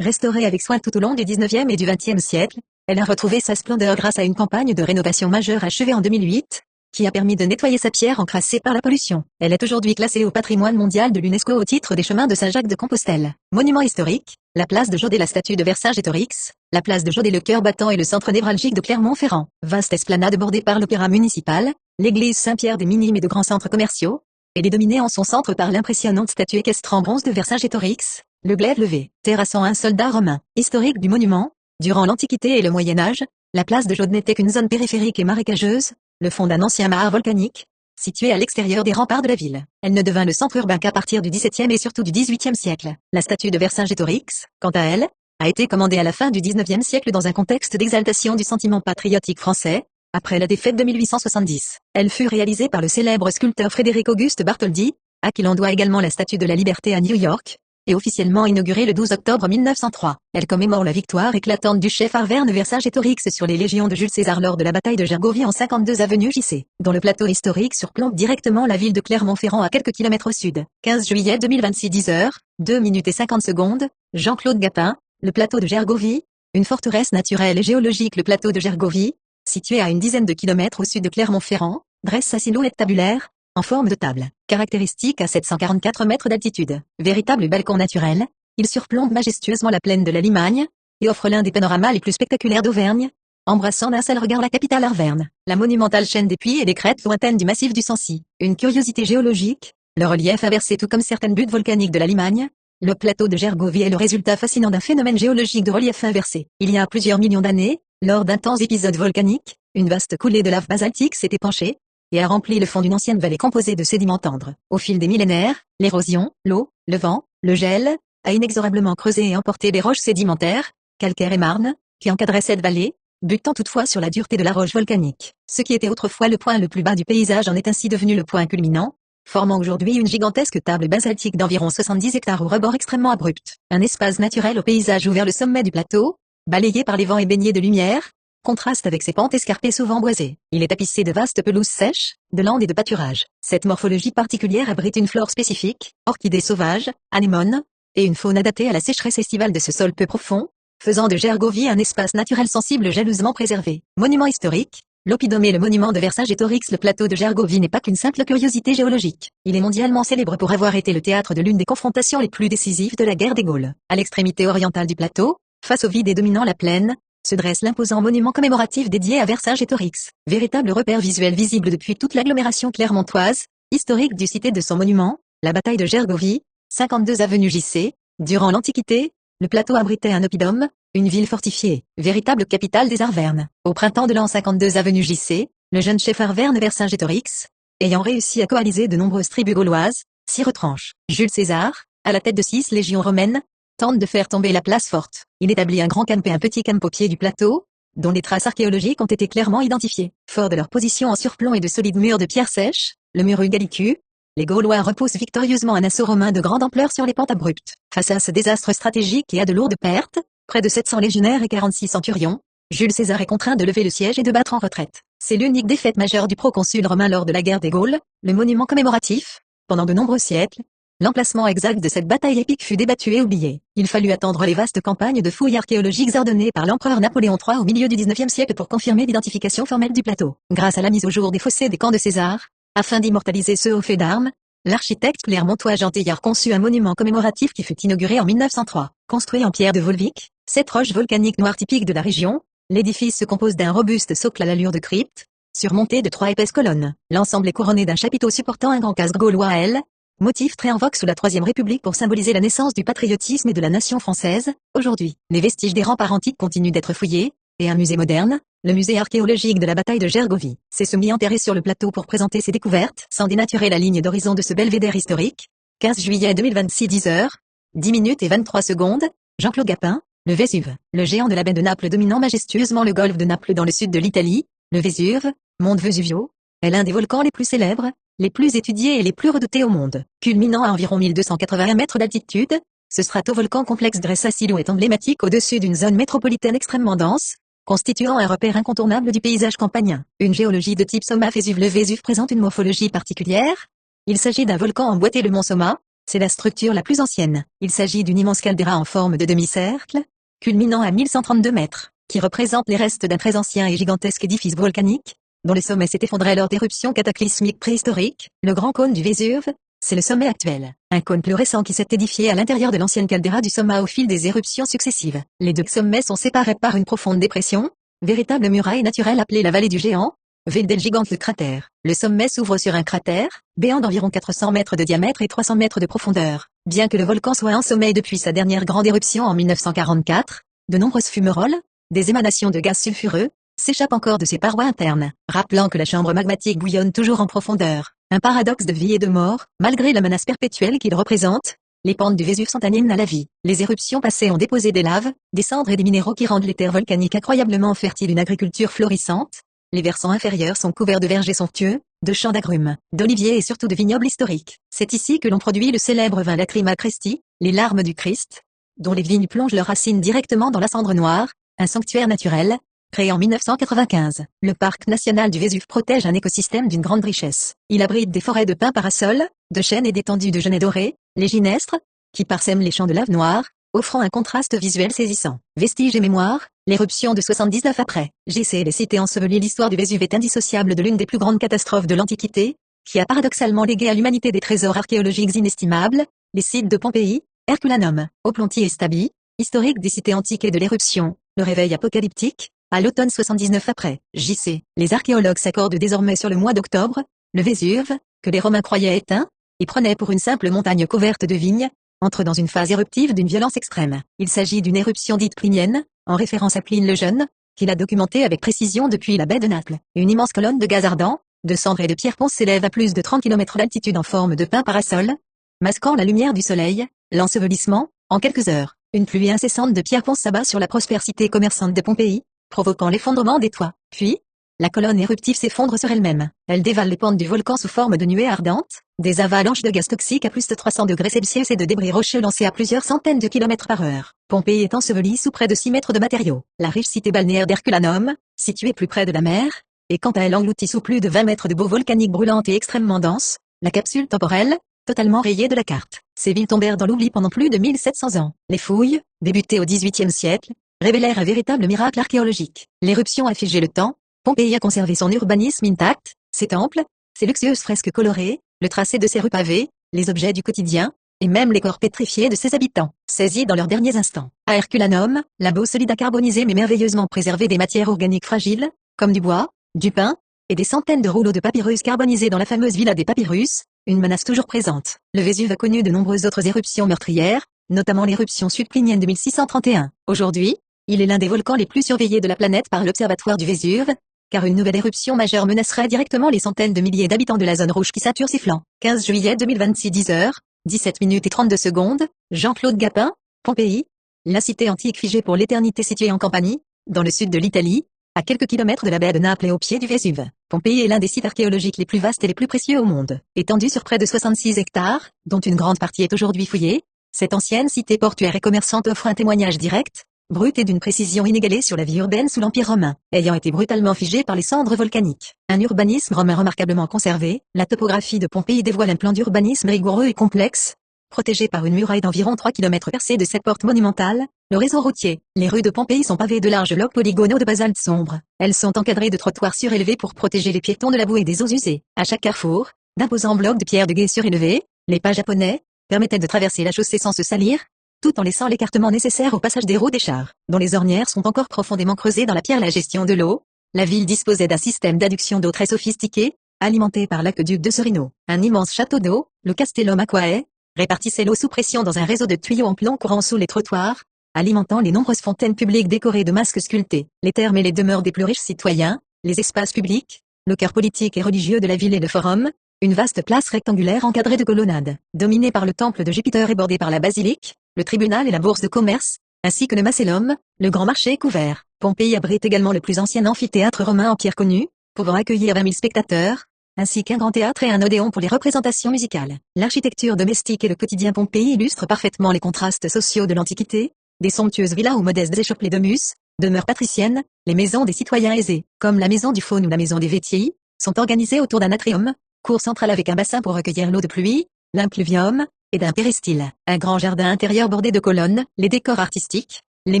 Restaurée avec soin tout au long du XIXe et du XXe siècle, elle a retrouvé sa splendeur grâce à une campagne de rénovation majeure achevée en 2008, qui a permis de nettoyer sa pierre encrassée par la pollution. Elle est aujourd'hui classée au patrimoine mondial de l'UNESCO au titre des chemins de Saint-Jacques-de-Compostelle. Monument historique, la place de Jaudet, la statue de Vercingétorix, la place de Jaudet, le cœur battant et le centre névralgique de Clermont-Ferrand. Vaste esplanade bordée par l'opéra municipal, l'église Saint-Pierre des minimes et de grands centres commerciaux. Elle est dominée en son centre par l'impressionnante statue équestre en bronze de Vercingétorix, le glaive levé, terrassant un soldat romain. Historique du monument, durant l'Antiquité et le Moyen-Âge, la place de Jaudet n'était qu'une zone périphérique et marécageuse, le fond d'un ancien marais volcanique, situé à l'extérieur des remparts de la ville. Elle ne devint le centre urbain qu'à partir du XVIIe et surtout du XVIIIe siècle. La statue de Vercingétorix, quant à elle, a été commandée à la fin du XIXe siècle dans un contexte d'exaltation du sentiment patriotique français, après la défaite de 1870. Elle fut réalisée par le célèbre sculpteur Frédéric Auguste Bartholdi, à qui l'on doit également la Statue de la Liberté à New York, et officiellement inaugurée le 12 octobre 1903. Elle commémore la victoire éclatante du chef Arverne Vercingétorix sur les légions de Jules César lors de la bataille de Gergovie en 52 avenue JC, dont le plateau historique surplombe directement la ville de Clermont-Ferrand à quelques kilomètres au sud. 15 juillet 2026 10h, 2 minutes et 50 secondes, Jean-Claude Gapin, le plateau de Gergovie, une forteresse naturelle et géologique. Le plateau de Gergovie, situé à une dizaine de kilomètres au sud de Clermont-Ferrand, dresse sa silhouette tabulaire, en forme de table, caractéristique à 744 mètres d'altitude. Véritable balcon naturel, il surplombe majestueusement la plaine de la Limagne, et offre l'un des panoramas les plus spectaculaires d'Auvergne, embrassant d'un seul regard la capitale Arverne, la monumentale chaîne des puits et des crêtes lointaines du massif du Sancy. Une curiosité géologique, le relief inversé tout comme certaines buttes volcaniques de la Limagne, le plateau de Gergovie est le résultat fascinant d'un phénomène géologique de relief inversé. Il y a plusieurs millions d'années, lors d'intenses épisodes volcaniques, une vaste coulée de lave basaltique s'est épanchée, et a rempli le fond d'une ancienne vallée composée de sédiments tendres. Au fil des millénaires, l'érosion, l'eau, le vent, le gel, a inexorablement creusé et emporté des roches sédimentaires, calcaires et marnes, qui encadraient cette vallée, butant toutefois sur la dureté de la roche volcanique. Ce qui était autrefois le point le plus bas du paysage en est ainsi devenu le point culminant, formant aujourd'hui une gigantesque table basaltique d'environ 70 hectares au rebord extrêmement abrupt. Un espace naturel au paysage ouvert le sommet du plateau, balayé par les vents et baigné de lumière, contraste avec ses pentes escarpées souvent boisées. Il est tapissé de vastes pelouses sèches, de landes et de pâturages. Cette morphologie particulière abrite une flore spécifique, orchidées sauvages, anémones, et une faune adaptée à la sécheresse estivale de ce sol peu profond, faisant de Gergovie un espace naturel sensible jalousement préservé. Monument historique, l'oppidum, le monument de Vercingétorix. Le plateau de Gergovie n'est pas qu'une simple curiosité géologique. Il est mondialement célèbre pour avoir été le théâtre de l'une des confrontations les plus décisives de la guerre des Gaules. À l'extrémité orientale du plateau, face au vide et dominant la plaine, se dresse l'imposant monument commémoratif dédié à Vercingétorix. Véritable repère visuel visible depuis toute l'agglomération clermontoise, historique du cité de son monument, la bataille de Gergovie, 52 avenue JC. Durant l'Antiquité, le plateau abritait un oppidum, une ville fortifiée, véritable capitale des Arvernes. Au printemps de l'an 52 avenue JC, le jeune chef Arverne Vercingétorix, ayant réussi à coaliser de nombreuses tribus gauloises, s'y retranche. Jules César, à la tête de 6 légions romaines, tente de faire tomber la place forte. Il établit un grand camp et un petit camp au pied du plateau, dont les traces archéologiques ont été clairement identifiées. Fort de leur position en surplomb et de solides murs de pierre sèche, le mur Gallicus, les Gaulois repoussent victorieusement un assaut romain de grande ampleur sur les pentes abruptes. Face à ce désastre stratégique et à de lourdes pertes, près de 700 légionnaires et 46 centurions, Jules César est contraint de lever le siège et de battre en retraite. C'est l'unique défaite majeure du proconsul romain lors de la guerre des Gaules. Le monument commémoratif, pendant de nombreux siècles, l'emplacement exact de cette bataille épique fut débattu et oublié. Il fallut attendre les vastes campagnes de fouilles archéologiques ordonnées par l'empereur Napoléon III au milieu du XIXe siècle pour confirmer l'identification formelle du plateau. Grâce à la mise au jour des fossés des camps de César, afin d'immortaliser ce haut fait d'armes, l'architecte clermontois Jean Théillard conçut un monument commémoratif qui fut inauguré en 1903. Construit en pierre de Volvic, cette roche volcanique noire typique de la région, l'édifice se compose d'un robuste socle à l'allure de crypte, surmonté de 3 épaisses colonnes. L'ensemble est couronné d'un chapiteau supportant un grand casque gaulois à aile, motif très en vogue sous la Troisième République pour symboliser la naissance du patriotisme et de la nation française. Aujourd'hui, les vestiges des remparts antiques continuent d'être fouillés, et un musée moderne, le musée archéologique de la bataille de Gergovie, s'est semi-enterré sur le plateau pour présenter ses découvertes sans dénaturer la ligne d'horizon de ce belvédère historique. 15 juillet 2026 10h, 10 minutes et 23 secondes, Jean-Claude Gapin, le Vésuve, le géant de la baie de Naples dominant majestueusement le golfe de Naples dans le sud de l'Italie. Le Vésuve, Monte Vesuvio, est l'un des volcans les plus célèbres, les plus étudiés et les plus redoutés au monde. Culminant à environ 1281 mètres d'altitude, Ce stratovolcan complexe dresse sa silhouette emblématique au-dessus d'une zone métropolitaine extrêmement dense, constituant un repère incontournable du paysage campagnen. Une géologie de type Somma-Vésuve. Le Vésuve présente une morphologie particulière. Il s'agit d'un volcan emboîté. Le mont Somma, c'est la structure la plus ancienne. Il s'agit d'une immense caldeira en forme de demi-cercle, culminant à 1132 mètres, qui représente les restes d'un très ancien et gigantesque édifice volcanique, dont le sommet s'est effondré lors d'éruptions cataclysmiques préhistoriques. Le grand cône du Vésuve, c'est le sommet actuel, un cône plus récent qui s'est édifié à l'intérieur de l'ancienne caldeira du Somma au fil des éruptions successives. Les deux sommets sont séparés par une profonde dépression, véritable muraille naturelle appelée la vallée du géant, Valdel Gigante. Le cratère. Le sommet s'ouvre sur un cratère, béant d'environ 400 mètres de diamètre et 300 mètres de profondeur. Bien que le volcan soit en sommeil depuis sa dernière grande éruption en 1944, de nombreuses fumerolles, des émanations de gaz sulfureux, s'échappent encore de ses parois internes, rappelant que la chambre magmatique bouillonne toujours en profondeur. Un paradoxe de vie et de mort, malgré la menace perpétuelle qu'il représente. Les pentes du Vésuve sont animes à la vie. Les éruptions passées ont déposé des laves, des cendres et des minéraux qui rendent les terres volcaniques incroyablement fertiles. Une agriculture florissante. Les versants inférieurs sont couverts de vergers somptueux, de champs d'agrumes, d'oliviers et surtout de vignobles historiques. C'est ici que l'on produit le célèbre vin Lacrima Christi, les larmes du Christ, dont les vignes plongent leurs racines directement dans la cendre noire, un sanctuaire naturel, créé en 1995. Le parc national du Vésuve protège un écosystème d'une grande richesse. Il abrite des forêts de pins parasols, de chênes et d'étendues de genêts dorés, les ginestres, qui parsèment les champs de lave noire, offrant un contraste visuel saisissant. Vestiges et mémoire, l'éruption de 79 après. JC. Les cités ensevelies. L'histoire du Vésuve est indissociable de l'une des plus grandes catastrophes de l'Antiquité, qui a paradoxalement légué à l'humanité des trésors archéologiques inestimables, les sites de Pompéi, Herculanum, Oplonti et Stabi, historique des cités antiques et de l'éruption, le réveil apocalyptique, à l'automne 79 après. JC. Les archéologues s'accordent désormais sur le mois d'octobre, le Vésuve, que les Romains croyaient éteint, et prenaient pour une simple montagne couverte de vignes, entre dans une phase éruptive d'une violence extrême. Il s'agit d'une éruption dite plinienne, en référence à Pline le Jeune, qui l'a documentée avec précision depuis la baie de Naples. Une immense colonne de gaz ardent, de cendres et de pierres ponces s'élève à plus de 30 km d'altitude en forme de pin parasol, masquant la lumière du soleil. L'ensevelissement, en quelques heures, une pluie incessante de pierres ponces s'abat sur la prospère cité commerçante de Pompéi, provoquant l'effondrement des toits. Puis, la colonne éruptive s'effondre sur elle-même. Elle dévale les pentes du volcan sous forme de nuées ardentes, des avalanches de gaz toxiques à plus de 300 degrés Celsius et de débris rocheux lancés à plusieurs centaines de kilomètres par heure. Pompéi est ensevelie sous près de 6 mètres de matériaux. La riche cité balnéaire d'Herculanum, située plus près de la mer, est quant à elle engloutie sous plus de 20 mètres de boue volcanique brûlante et extrêmement dense, la capsule temporelle, totalement rayée de la carte. Ces villes tombèrent dans l'oubli pendant plus de 1700 ans. Les fouilles, débutées au XVIIIe siècle, révélèrent un véritable miracle archéologique. L'éruption a figé le temps. Pompéi a conservé son urbanisme intact, ses temples, ses luxueuses fresques colorées, le tracé de ses rues pavées, les objets du quotidien, et même les corps pétrifiés de ses habitants, saisis dans leurs derniers instants. À Herculanum, la boue solide a carbonisé mais merveilleusement préservé des matières organiques fragiles, comme du bois, du pain, et des centaines de rouleaux de papyrus carbonisés dans la fameuse villa des papyrus, une menace toujours présente. Le Vésuve a connu de nombreuses autres éruptions meurtrières, notamment l'éruption sud-plinienne de 1631. Aujourd'hui, il est l'un des volcans les plus surveillés de la planète par l'Observatoire du Vésuve, car une nouvelle éruption majeure menacerait directement les centaines de milliers d'habitants de la zone rouge qui sature ses flancs. 15 juillet 2026 10h, 17 minutes et 32 secondes, Jean-Claude Gapin, Pompéi, la cité antique figée pour l'éternité située en Campanie, dans le sud de l'Italie, à quelques kilomètres de la baie de Naples et au pied du Vésuve. Pompéi est l'un des sites archéologiques les plus vastes et les plus précieux au monde. Étendu sur près de 66 hectares, dont une grande partie est aujourd'hui fouillée, cette ancienne cité portuaire et commerçante offre un témoignage direct, brut et d'une précision inégalée sur la vie urbaine sous l'Empire romain, ayant été brutalement figée par les cendres volcaniques. Un urbanisme romain remarquablement conservé, la topographie de Pompéi dévoile un plan d'urbanisme rigoureux et complexe, protégé par une muraille d'environ 3 km percée de 7 portes monumentales, le réseau routier. Les rues de Pompéi sont pavées de larges blocs polygonaux de basalte sombre. Elles sont encadrées de trottoirs surélevés pour protéger les piétons de la boue et des eaux usées. À chaque carrefour, d'imposants blocs de pierre de guet surélevés, les pas japonais, permettaient de traverser la chaussée sans se salir, tout en laissant l'écartement nécessaire au passage des roues des chars, dont les ornières sont encore profondément creusées dans la pierre. La gestion de l'eau, la ville disposait d'un système d'adduction d'eau très sophistiqué, alimenté par l'aqueduc de Serino. Un immense château d'eau, le Castellum Aquae, répartissait l'eau sous pression dans un réseau de tuyaux en plomb courant sous les trottoirs, alimentant les nombreuses fontaines publiques décorées de masques sculptés. Les thermes et les demeures des plus riches citoyens, les espaces publics, le cœur politique et religieux de la ville et le forum, une vaste place rectangulaire encadrée de colonnades, dominée par le temple de Jupiter et bordée par la basilique, le tribunal et la bourse de commerce, ainsi que le Macellum, le grand marché couvert. Pompéi abrite également le plus ancien amphithéâtre romain en pierre connu, pouvant accueillir 20 000 spectateurs, ainsi qu'un grand théâtre et un odéon pour les représentations musicales. L'architecture domestique et le quotidien Pompéi illustrent parfaitement les contrastes sociaux de l'Antiquité, des somptueuses villas ou modestes échoppes les domus, demeures patriciennes, les maisons des citoyens aisés, comme la maison du faune ou la maison des Vétii, sont organisées autour d'un atrium, cour centrale avec un bassin pour recueillir l'eau de pluie, l'impluvium, et d'un péristyle. Un grand jardin intérieur bordé de colonnes, les décors artistiques. Les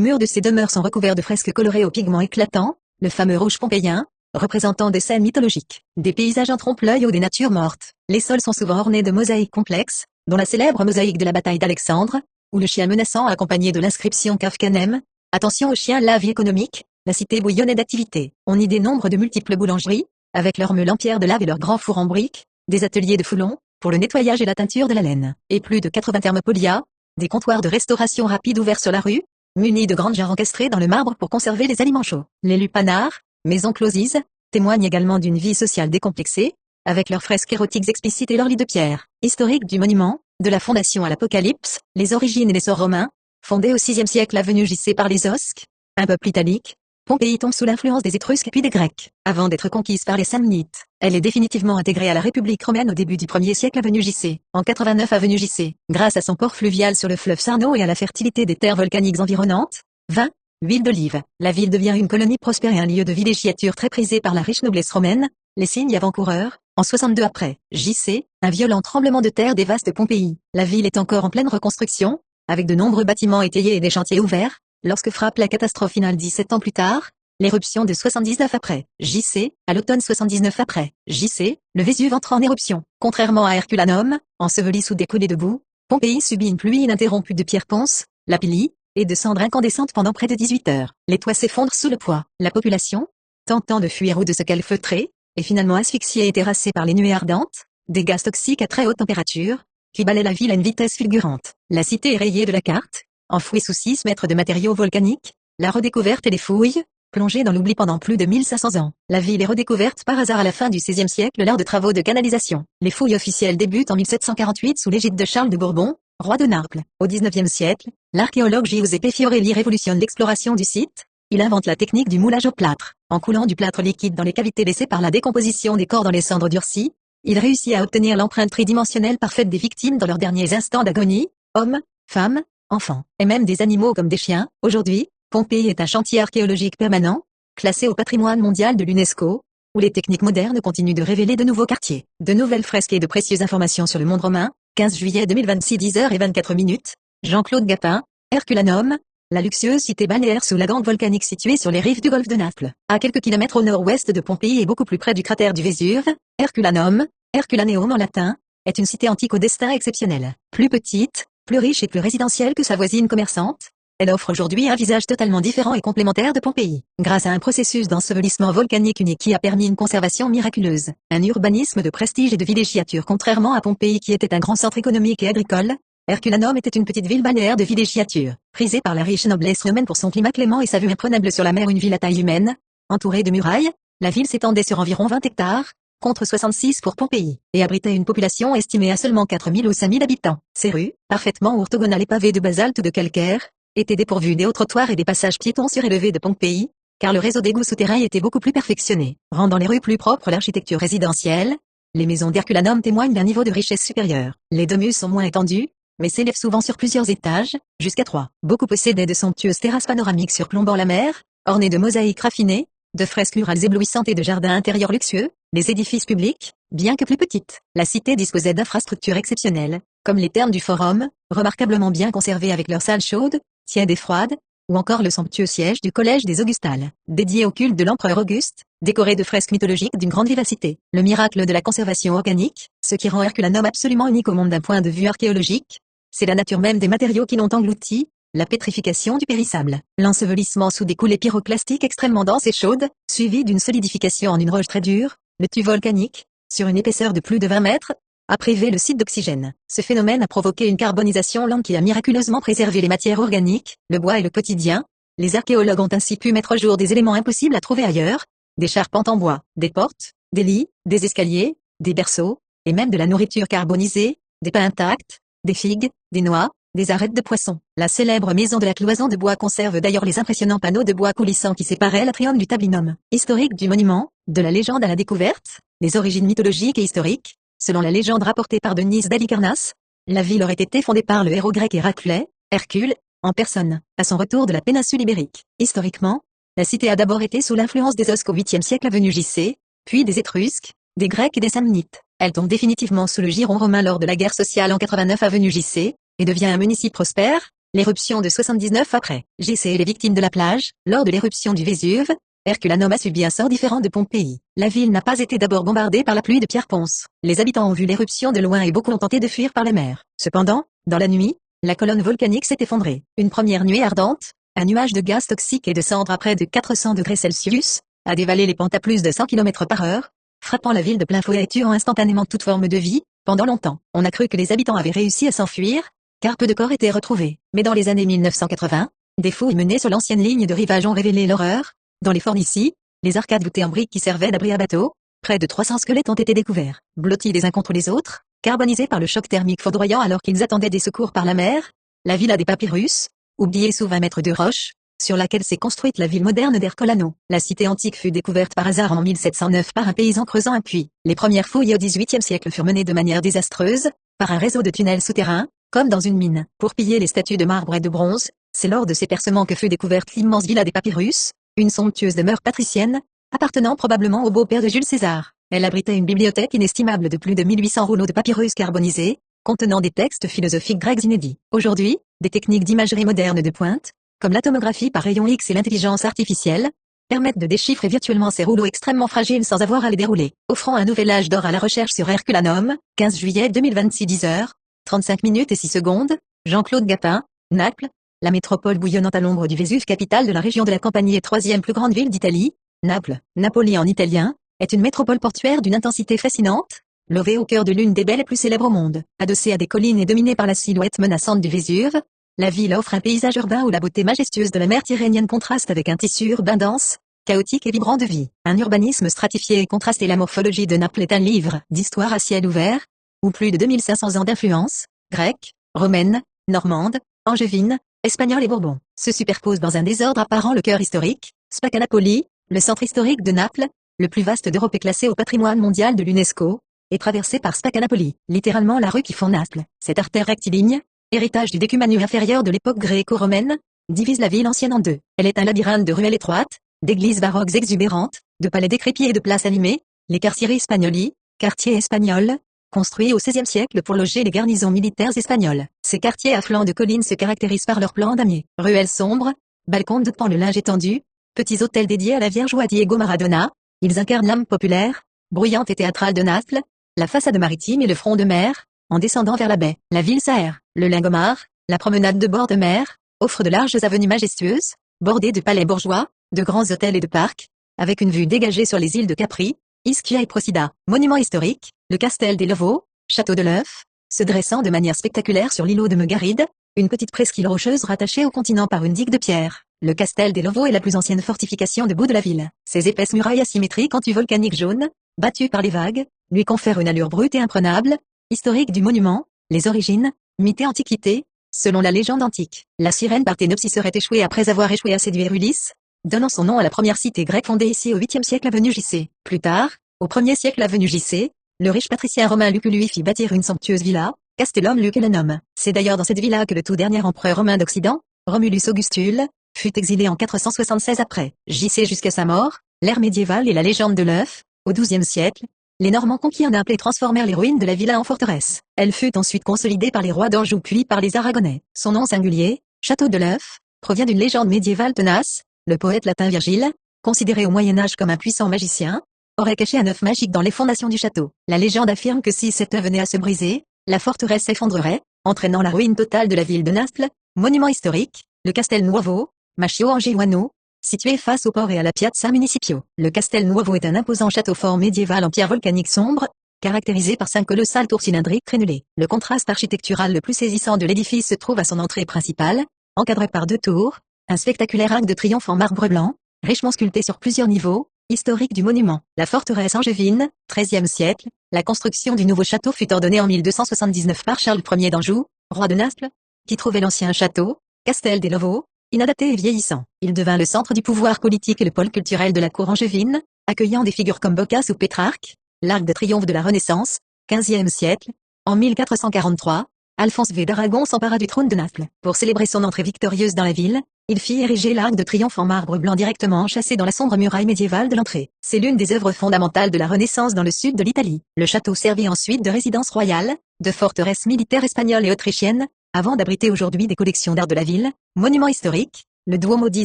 murs de ces demeures sont recouverts de fresques colorées aux pigments éclatants, le fameux rouge pompéien, représentant des scènes mythologiques, des paysages en trompe-l'œil ou des natures mortes. Les sols sont souvent ornés de mosaïques complexes, dont la célèbre mosaïque de la bataille d'Alexandre, où le chien menaçant accompagné de l'inscription Kafkanem. Attention aux chiens, la vie économique, la cité bouillonnait d'activité. On y dénombre de multiples boulangeries, avec leurs meules en pierre de lave et leurs grands fours en briques, des ateliers de foulons, pour le nettoyage et la teinture de la laine, et plus de 80 thermopolia, des comptoirs de restauration rapide ouverts sur la rue, munis de grandes jarres encastrées dans le marbre pour conserver les aliments chauds. Les lupanars, maisons closies, témoignent également d'une vie sociale décomplexée, avec leurs fresques érotiques explicites et leurs lits de pierre. Historique du monument, de la fondation à l'Apocalypse, les origines et l'essor romain, fondé au VIe siècle avenue JC par les Osques, un peuple italique, Pompéi tombe sous l'influence des Étrusques puis des Grecs. Avant d'être conquise par les Samnites, elle est définitivement intégrée à la République romaine au début du 1er siècle avenue JC. En 89 avenue JC, grâce à son port fluvial sur le fleuve Sarno et à la fertilité des terres volcaniques environnantes, vin, huile d'olive, la ville devient une colonie prospère et un lieu de villégiature très prisé par la riche noblesse romaine. Les signes avant-coureurs, en 62 après JC, un violent tremblement de terre dévaste Pompéi. La ville est encore en pleine reconstruction, avec de nombreux bâtiments étayés et des chantiers ouverts, lorsque frappe la catastrophe finale 17 ans plus tard, l'éruption de 79 après JC, à l'automne 79 après JC, le Vésuve entre en éruption. Contrairement à Herculanum, enseveli sous des coulées de boue, Pompéi subit une pluie ininterrompue de pierres ponces, lapilli, et de cendres incandescentes pendant près de 18 heures. Les toits s'effondrent sous le poids. La population, tentant de fuir ou de se calfeutrer, est finalement asphyxiée et terrassée par les nuées ardentes, des gaz toxiques à très haute température, qui balaient la ville à une vitesse fulgurante. La cité est rayée de la carte, enfouie sous 6 mètres de matériaux volcaniques, la redécouverte et les fouilles, plongée dans l'oubli pendant plus de 1500 ans. La ville est redécouverte par hasard à la fin du XVIe siècle lors de travaux de canalisation. Les fouilles officielles débutent en 1748 sous l'égide de Charles de Bourbon, roi de Naples. Au XIXe siècle, l'archéologue Giuseppe Fiorelli révolutionne l'exploration du site. Il invente la technique du moulage au plâtre. En coulant du plâtre liquide dans les cavités laissées par la décomposition des corps dans les cendres durcies, il réussit à obtenir l'empreinte tridimensionnelle parfaite des victimes dans leurs derniers instants d'agonie, hommes, femmes, enfants, et même des animaux comme des chiens. Aujourd'hui, Pompéi est un chantier archéologique permanent, classé au patrimoine mondial de l'UNESCO, où les techniques modernes continuent de révéler de nouveaux quartiers, de nouvelles fresques et de précieuses informations sur le monde romain. 15 juillet 2026 10h24. Jean-Claude Gapin, Herculanum, la luxueuse cité balnéaire sous la gangue volcanique située sur les rives du golfe de Naples. À quelques kilomètres au nord-ouest de Pompéi et beaucoup plus près du cratère du Vésuve, Herculanum, Herculaneum en latin, est une cité antique au destin exceptionnel. Plus petite, plus riche et plus résidentielle que sa voisine commerçante, elle offre aujourd'hui un visage totalement différent et complémentaire de Pompéi, grâce à un processus d'ensevelissement volcanique unique qui a permis une conservation miraculeuse, un urbanisme de prestige et de villégiature. Contrairement à Pompéi qui était un grand centre économique et agricole, Herculanum était une petite ville balnéaire de villégiature, prisée par la riche noblesse romaine pour son climat clément et sa vue imprenable sur la mer. Une ville à taille humaine, entourée de murailles, la ville s'étendait sur environ 20 hectares, contre 66 pour Pompéi, et abritait une population estimée à seulement 4000 ou 5000 habitants. Ces rues, parfaitement orthogonales et pavées de basalte ou de calcaire, étaient dépourvues des hauts trottoirs et des passages piétons surélevés de Pompéi, car le réseau d'égouts souterrains était beaucoup plus perfectionné, rendant les rues plus propres. L'architecture résidentielle, les maisons d'Herculanum témoignent d'un niveau de richesse supérieur. Les domus sont moins étendus, mais s'élèvent souvent sur plusieurs étages, jusqu'à 3. Beaucoup possédaient de somptueuses terrasses panoramiques surplombant la mer, ornées de mosaïques raffinées, de fresques murales éblouissantes et de jardins intérieurs luxueux. Les édifices publics, bien que plus petites, la cité disposait d'infrastructures exceptionnelles, comme les thermes du Forum, remarquablement bien conservés avec leurs salles chaudes, tièdes et froides, ou encore le somptueux siège du collège des Augustales, dédié au culte de l'empereur Auguste, décoré de fresques mythologiques d'une grande vivacité. Le miracle de la conservation organique, ce qui rend Herculanum absolument unique au monde d'un point de vue archéologique, c'est la nature même des matériaux qui l'ont englouti, la pétrification du périssable, l'ensevelissement sous des coulées pyroclastiques extrêmement denses et chaudes, suivies d'une solidification en une roche très dure, le tuf volcanique, sur une épaisseur de plus de 20 mètres, a privé le site d'oxygène. Ce phénomène a provoqué une carbonisation lente qui a miraculeusement préservé les matières organiques, le bois et le quotidien. Les archéologues ont ainsi pu mettre au jour des éléments impossibles à trouver ailleurs, des charpentes en bois, des portes, des lits, des escaliers, des berceaux, et même de la nourriture carbonisée, des pains intacts, des figues, des noix, des arêtes de poissons. La célèbre maison de la cloison de bois conserve d'ailleurs les impressionnants panneaux de bois coulissants qui séparaient l'atrium du tablinum. Historique du monument, de la légende à la découverte, les origines mythologiques et historiques. Selon la légende rapportée par Denise d'Halicarnasse, la ville aurait été fondée par le héros grec Héraclès, Hercule, en personne, à son retour de la péninsule ibérique. Historiquement, la cité a d'abord été sous l'influence des Osques au 8e siècle avenue JC, puis des Étrusques, des Grecs et des Samnites. Elle tombe définitivement sous le giron romain lors de la guerre sociale en 89 avenue JC, et devient un municipe prospère, l'éruption de 79 après. JC est les victimes de la plage. Lors de l'éruption du Vésuve, Herculanum a subi un sort différent de Pompéi. La ville n'a pas été d'abord bombardée par la pluie de pierre ponce. Les habitants ont vu l'éruption de loin et beaucoup ont tenté de fuir par la mer. Cependant, dans la nuit, la colonne volcanique s'est effondrée. Une première nuée ardente, un nuage de gaz toxique et de cendres à près de 400 degrés Celsius, a dévalé les pentes à plus de 100 km/h, frappant la ville de plein fouet et tuant instantanément toute forme de vie. Pendant longtemps, on a cru que les habitants avaient réussi à s'enfuir, car peu de corps étaient retrouvés. Mais dans les années 1980, des fouilles menées sur l'ancienne ligne de rivage ont révélé l'horreur. Dans les fornicies, les arcades voûtées en briques qui servaient d'abri à bateaux, près de 300 squelettes ont été découverts, blottis les uns contre les autres, carbonisés par le choc thermique foudroyant alors qu'ils attendaient des secours par la mer. La ville a des papyrus, oubliés sous 20 mètres de roche, sur laquelle s'est construite la ville moderne d'Ercolano. La cité antique fut découverte par hasard en 1709 par un paysan creusant un puits. Les premières fouilles au XVIIIe siècle furent menées de manière désastreuse, par un réseau de tunnels souterrains, comme dans une mine. Pour piller les statues de marbre et de bronze, c'est lors de ces percements que fut découverte l'immense villa des papyrus, une somptueuse demeure patricienne, appartenant probablement au beau-père de Jules César. Elle abritait une bibliothèque inestimable de plus de 1800 rouleaux de papyrus carbonisés, contenant des textes philosophiques grecs inédits. Aujourd'hui, des techniques d'imagerie moderne de pointe, comme la tomographie par rayons X et l'intelligence artificielle, permettent de déchiffrer virtuellement ces rouleaux extrêmement fragiles sans avoir à les dérouler, offrant un nouvel âge d'or à la recherche sur Herculanum. 15 juillet 2026 10h, 35 minutes et 6 secondes, Jean-Claude Gapin, Naples, la métropole bouillonnante à l'ombre du Vésuve, capitale de la région de la Campanie et troisième plus grande ville d'Italie. Naples, Napoli en italien, est une métropole portuaire d'une intensité fascinante, levée au cœur de l'une des belles et plus célèbres au monde. Adossée à des collines et dominée par la silhouette menaçante du Vésuve, la ville offre un paysage urbain où la beauté majestueuse de la mer Tyrrhénienne contraste avec un tissu urbain dense, chaotique et vibrant de vie. Un urbanisme stratifié et contrasté. La morphologie de Naples est un livre d'histoire à ciel ouvert, où plus de 2500 ans d'influence, grecque, romaine, normande, angevine, espagnole et bourbon, se superposent dans un désordre apparent. Le cœur historique, Spaccanapoli, le centre historique de Naples, le plus vaste d'Europe et classé au patrimoine mondial de l'UNESCO, est traversé par Spaccanapoli, littéralement la rue qui fond Naples. Cette artère rectiligne, héritage du décumanure inférieur de l'époque gréco-romaine, divise la ville ancienne en deux. Elle est un labyrinthe de ruelles étroites, d'églises baroques exubérantes, de palais décrépits et de places animées, les quartiers Spagnoli, quartiers espagnols, construits au XVIe siècle pour loger les garnisons militaires espagnoles. Ces quartiers à flanc de collines se caractérisent par leurs plans damiers. Ruelles sombres, balcons de pan le linge étendu, petits hôtels dédiés à la Vierge ou à Diego Maradona, ils incarnent l'âme populaire, bruyante et théâtrale de Naples, la façade maritime et le front de mer, en descendant vers la baie. La ville s'aère, le Lingomar, la promenade de bord de mer, offre de larges avenues majestueuses, bordées de palais bourgeois, de grands hôtels et de parcs, avec une vue dégagée sur les îles de Capri, Ischia et Procida. Monument historique, le Castel dei Lovo, château de l'œuf, se dressant de manière spectaculaire sur l'îlot de Megaride, une petite presqu'île rocheuse rattachée au continent par une digue de pierre. Le Castel dei Lovo est la plus ancienne fortification debout de la ville. Ses épaisses murailles asymétriques anti-volcaniques jaunes, battues par les vagues, lui confèrent une allure brute et imprenable. Historique du monument, les origines, mythe et antiquité. Selon la légende antique, la sirène Parthénopsis serait échouée après avoir échoué à séduire Ulysse, donnant son nom à la première cité grecque fondée ici au 8e siècle avenue JC. Plus tard, au 1er siècle avenue JC, le riche patricien romain Lucullus lui fit bâtir une somptueuse villa, Castellum Lucullanum. C'est d'ailleurs dans cette villa que le tout dernier empereur romain d'Occident, Romulus Augustule, fut exilé en 476 après JC jusqu'à sa mort. L'ère médiévale et la légende de l'œuf. Au XIIe siècle, les Normands conquirent Naples et transformèrent les ruines de la villa en forteresse. Elle fut ensuite consolidée par les rois d'Anjou puis par les Aragonais. Son nom singulier, Château de l'œuf, provient d'une légende médiévale tenace. Le poète latin Virgile, considéré au Moyen-Âge comme un puissant magicien, aurait caché un œuf magique dans les fondations du château. La légende affirme que si cet œuf venait à se briser, la forteresse s'effondrerait, entraînant la ruine totale de la ville de Naples. Monument historique, le Castel Nuovo, Macchio Angioano, situé face au port et à la Piazza Municipio. Le Castel Nuovo est un imposant château fort médiéval en pierre volcanique sombre, caractérisé par 5 colossales tours cylindriques crénelées. Le contraste architectural le plus saisissant de l'édifice se trouve à son entrée principale, encadrée par 2 tours, un spectaculaire arc de triomphe en marbre blanc, richement sculpté sur plusieurs niveaux. Historique du monument. La forteresse angevine, XIIIe siècle, la construction du nouveau château fut ordonnée en 1279 par Charles Ier d'Anjou, roi de Naples. qui trouvait l'ancien château, Castel dei Lovo, inadapté et vieillissant. Il devint le centre du pouvoir politique et le pôle culturel de la cour angevine, accueillant des figures comme Boccace ou Pétrarque. L'Arc de triomphe de la Renaissance, 15e siècle. En 1443, Alphonse V d'Aragon s'empara du trône de Naples. Pour célébrer son entrée victorieuse dans la ville, il fit ériger l'Arc de triomphe en marbre blanc directement enchâssé dans la sombre muraille médiévale de l'entrée. C'est l'une des œuvres fondamentales de la Renaissance dans le sud de l'Italie. Le château servit ensuite de résidence royale, de forteresse militaire espagnole et autrichienne, avant d'abriter aujourd'hui des collections d'art de la ville, monuments historiques, le Duomo di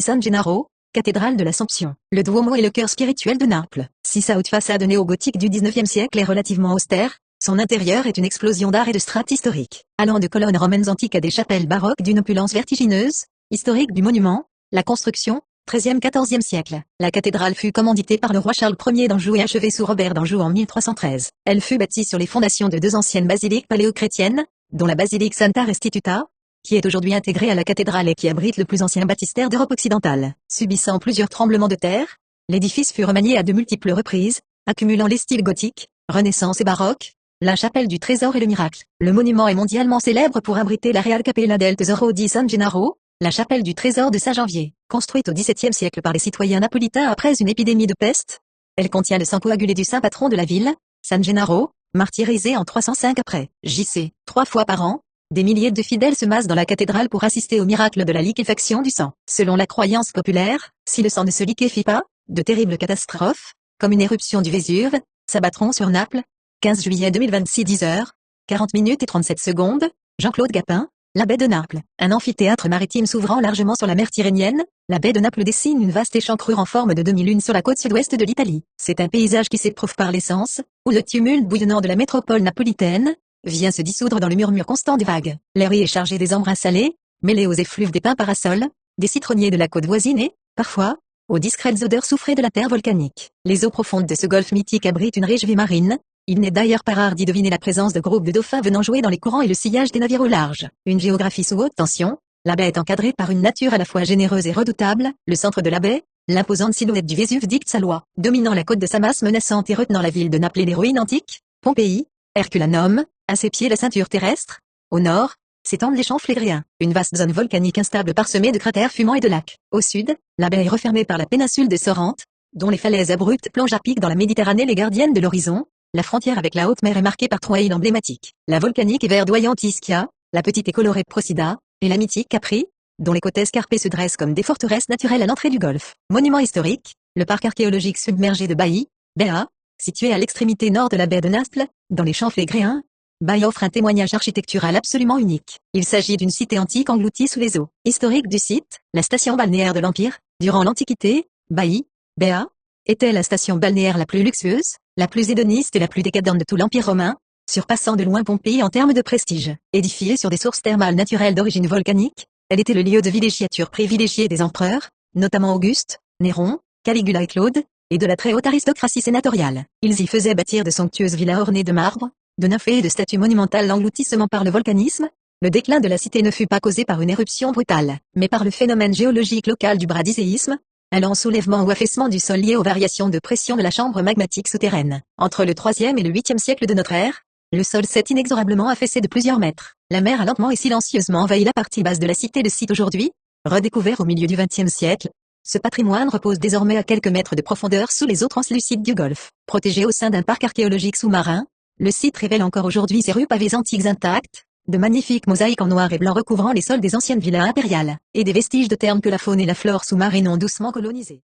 San Gennaro, cathédrale de l'Assomption. Le Duomo est le cœur spirituel de Naples. Si sa haute façade néo-gothique du 19e siècle est relativement austère, son intérieur est une explosion d'art et de strates historiques. Allant de colonnes romaines antiques à des chapelles baroques d'une opulence vertigineuse, historique du monument, la construction, 13e-14e siècle. La cathédrale fut commanditée par le roi Charles Ier d'Anjou et achevée sous Robert d'Anjou en 1313. Elle fut bâtie sur les fondations de deux anciennes basiliques paléochrétiennes, dont la basilique Santa Restituta, qui est aujourd'hui intégrée à la cathédrale et qui abrite le plus ancien baptistère d'Europe occidentale. Subissant plusieurs tremblements de terre, l'édifice fut remanié à de multiples reprises, accumulant les styles gothiques, Renaissance et baroque, la chapelle du Trésor et le Miracle. Le monument est mondialement célèbre pour abriter la Real Cappella del Tesoro di San Gennaro, la chapelle du Trésor de Saint-Janvier. Construite au XVIIe siècle par les citoyens napolitains après une épidémie de peste, elle contient le sang coagulé du saint patron de la ville, San Gennaro, martyrisé en 305 après J.C. 3 fois par an, des milliers de fidèles se massent dans la cathédrale pour assister au miracle de la liquéfaction du sang. Selon la croyance populaire, si le sang ne se liquéfie pas, de terribles catastrophes, comme une éruption du Vésuve, s'abattront sur Naples. 15 juillet 2026 10h, 40 minutes et 37 secondes, Jean-Claude Gapin, la baie de Naples. Un amphithéâtre maritime s'ouvrant largement sur la mer Tyrrhénienne, la baie de Naples dessine une vaste échancrure en forme de demi-lune sur la côte sud-ouest de l'Italie. C'est un paysage qui s'éprouve par l'essence, où le tumulte bouillonnant de la métropole napolitaine vient se dissoudre dans le murmure constant des vagues. L'air y est chargé des embruns salés, mêlés aux effluves des pins parasols, des citronniers de la côte voisine et, parfois, aux discrètes odeurs soufrées de la terre volcanique. Les eaux profondes de ce golfe mythique abritent une riche vie marine. Il n'est d'ailleurs pas rare d'y deviner la présence de groupes de dauphins venant jouer dans les courants et le sillage des navires au large. Une géographie sous haute tension, la baie est encadrée par une nature à la fois généreuse et redoutable. Le centre de la baie, l'imposante silhouette du Vésuve dicte sa loi. Dominant la côte de sa masse menaçante et retenant la ville de Naples et les ruines antiques, Pompéi, Herculanum, à ses pieds la ceinture terrestre. Au nord, s'étendent les champs flégréens, une vaste zone volcanique instable parsemée de cratères fumants et de lacs. Au sud, la baie est refermée par la péninsule de Sorrente, dont les falaises abruptes plongent à pic dans la Méditerranée les gardiennes de l'horizon. La frontière avec la haute mer est marquée par trois îles emblématiques. La volcanique et verdoyante Ischia, la petite et colorée Procida, et la mythique Capri, dont les côtes escarpées se dressent comme des forteresses naturelles à l'entrée du golfe. Monument historique, le parc archéologique submergé de Bailly, Béa, situé à l'extrémité nord de la baie de Naples, dans les champs flégréens. Bailly offre un témoignage architectural absolument unique. Il s'agit d'une cité antique engloutie sous les eaux. Historique du site, la station balnéaire de l'Empire, durant l'Antiquité, Bailly, Béa, était la station balnéaire la plus luxueuse, la plus hédoniste et la plus décadente de tout l'Empire romain, surpassant de loin Pompéi en termes de prestige. Édifiée sur des sources thermales naturelles d'origine volcanique, elle était le lieu de villégiature privilégié des empereurs, notamment Auguste, Néron, Caligula et Claude, et de la très haute aristocratie sénatoriale. Ils y faisaient bâtir de somptueuses villas ornées de marbre, de nymphées et de statues monumentales. L'engloutissement par le volcanisme, le déclin de la cité ne fut pas causé par une éruption brutale, mais par le phénomène géologique local du bradiséisme, un lent soulèvement ou affaissement du sol lié aux variations de pression de la chambre magmatique souterraine. Entre le 3e et le 8e siècle de notre ère, le sol s'est inexorablement affaissé de plusieurs mètres. La mer a lentement et silencieusement envahi la partie basse de la cité. Le site aujourd'hui, redécouvert au milieu du 20e siècle, ce patrimoine repose désormais à quelques mètres de profondeur sous les eaux translucides du golfe. Protégé au sein d'un parc archéologique sous-marin, le site révèle encore aujourd'hui ses rues pavées antiques intactes, de magnifiques mosaïques en noir et blanc recouvrant les sols des anciennes villas impériales, et des vestiges de thermes que la faune et la flore sous-marine ont doucement colonisés.